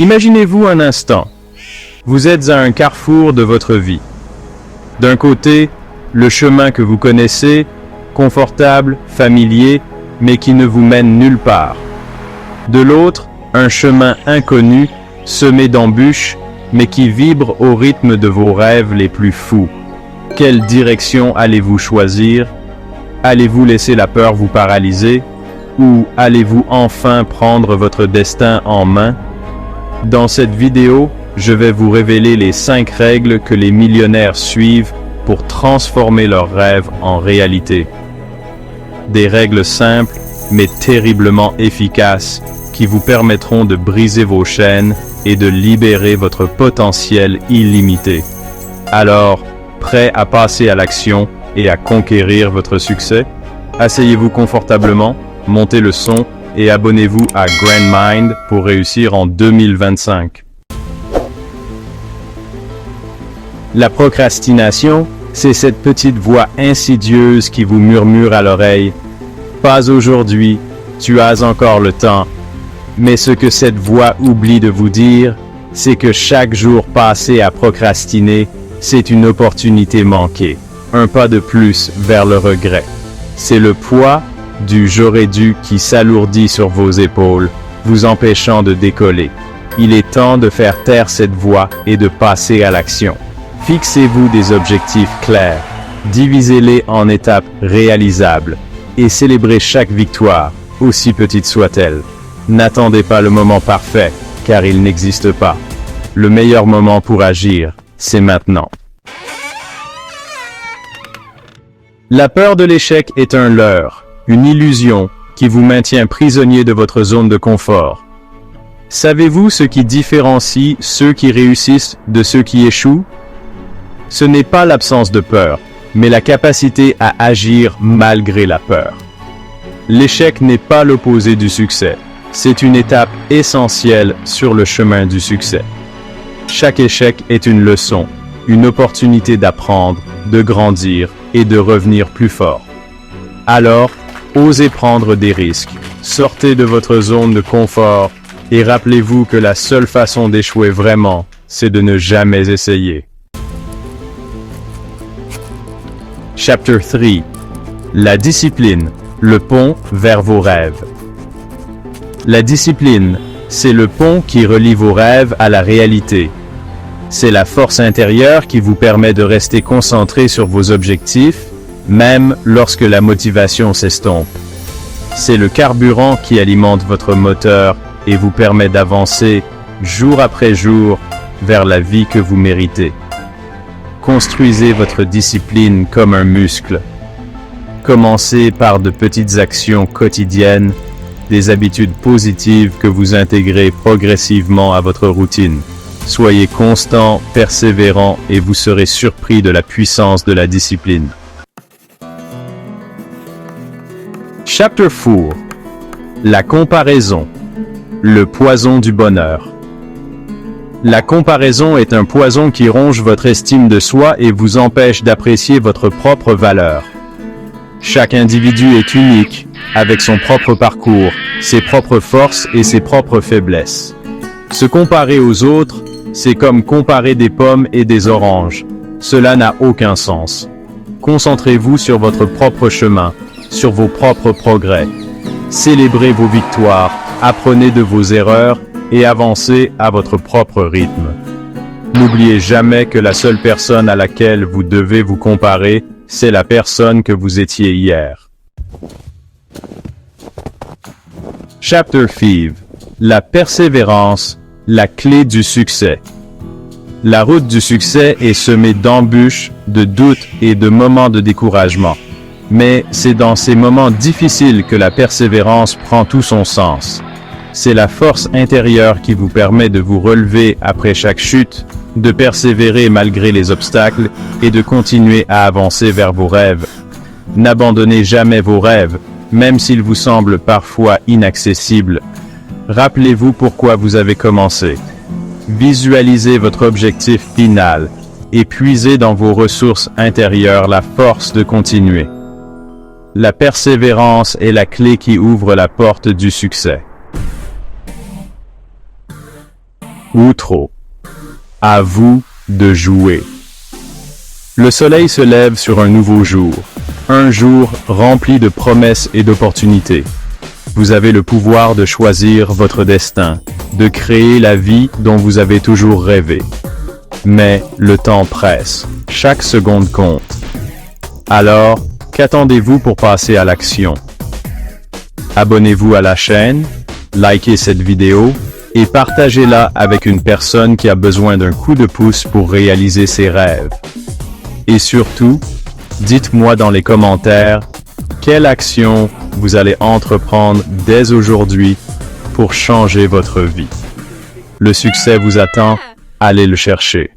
Imaginez-vous un instant. Vous êtes à un carrefour de votre vie. D'un côté, le chemin que vous connaissez, confortable, familier, mais qui ne vous mène nulle part. De l'autre, un chemin inconnu, semé d'embûches, mais qui vibre au rythme de vos rêves les plus fous. Quelle direction allez-vous choisir? Allez-vous laisser la peur vous paralyser? Ou allez-vous enfin prendre votre destin en main? Dans cette vidéo, je vais vous révéler les 5 règles que les millionnaires suivent pour transformer leurs rêves en réalité. Des règles simples, mais terriblement efficaces, qui vous permettront de briser vos chaînes et de libérer votre potentiel illimité. Alors, prêt à passer à l'action et à conquérir votre succès? Asseyez-vous confortablement, montez le son et abonnez-vous à Grand Mind pour réussir en 2025. La procrastination, c'est cette petite voix insidieuse qui vous murmure à l'oreille « Pas aujourd'hui, tu as encore le temps ». Mais ce que cette voix oublie de vous dire, c'est que chaque jour passé à procrastiner, c'est une opportunité manquée, un pas de plus vers le regret. C'est le poids du « j'aurais dû » qui s'alourdit sur vos épaules, vous empêchant de décoller. Il est temps de faire taire cette voix et de passer à l'action. Fixez-vous des objectifs clairs, divisez-les en étapes réalisables et célébrez chaque victoire, aussi petite soit-elle. N'attendez pas le moment parfait, car il n'existe pas. Le meilleur moment pour agir, c'est maintenant. La peur de l'échec est un leurre, une illusion qui vous maintient prisonnier de votre zone de confort. Savez-vous ce qui différencie ceux qui réussissent de ceux qui échouent? Ce n'est pas l'absence de peur, mais la capacité à agir malgré la peur. L'échec n'est pas l'opposé du succès. C'est une étape essentielle sur le chemin du succès. Chaque échec est une leçon, une opportunité d'apprendre, de grandir et de revenir plus fort. Alors, osez prendre des risques, sortez de votre zone de confort et rappelez-vous que la seule façon d'échouer vraiment, c'est de ne jamais essayer. Chapter 3. La discipline, le pont vers vos rêves. La discipline, c'est le pont qui relie vos rêves à la réalité. C'est la force intérieure qui vous permet de rester concentré sur vos objectifs, même lorsque la motivation s'estompe. C'est le carburant qui alimente votre moteur et vous permet d'avancer, jour après jour, vers la vie que vous méritez. Construisez votre discipline comme un muscle. Commencez par de petites actions quotidiennes, des habitudes positives que vous intégrez progressivement à votre routine. Soyez constant, persévérant et vous serez surpris de la puissance de la discipline. Chapter 4. La comparaison, le poison du bonheur. La comparaison est un poison qui ronge votre estime de soi et vous empêche d'apprécier votre propre valeur. Chaque individu est unique, avec son propre parcours, ses propres forces et ses propres faiblesses. Se comparer aux autres, c'est comme comparer des pommes et des oranges. Cela n'a aucun sens. Concentrez-vous sur votre propre chemin, sur vos propres progrès. Célébrez vos victoires, apprenez de vos erreurs et avancez à votre propre rythme. N'oubliez jamais que la seule personne à laquelle vous devez vous comparer, c'est la personne que vous étiez hier. Chapter 5. La persévérance, la clé du succès. La route du succès est semée d'embûches, de doutes et de moments de découragement. Mais c'est dans ces moments difficiles que la persévérance prend tout son sens. C'est la force intérieure qui vous permet de vous relever après chaque chute, de persévérer malgré les obstacles et de continuer à avancer vers vos rêves. N'abandonnez jamais vos rêves, même s'ils vous semblent parfois inaccessibles. Rappelez-vous pourquoi vous avez commencé. Visualisez votre objectif final et puisez dans vos ressources intérieures la force de continuer. La persévérance est la clé qui ouvre la porte du succès. ou trop. À vous de jouer. Le soleil se lève sur un nouveau jour. Un jour rempli de promesses et d'opportunités. Vous avez le pouvoir de choisir votre destin, de créer la vie dont vous avez toujours rêvé. Mais le temps presse, chaque seconde compte. Alors, qu'attendez-vous pour passer à l'action? Abonnez-vous à la chaîne, likez cette vidéo et partagez-la avec une personne qui a besoin d'un coup de pouce pour réaliser ses rêves. Et surtout, dites-moi dans les commentaires quelle action vous allez entreprendre dès aujourd'hui pour changer votre vie. Le succès vous attend, allez le chercher.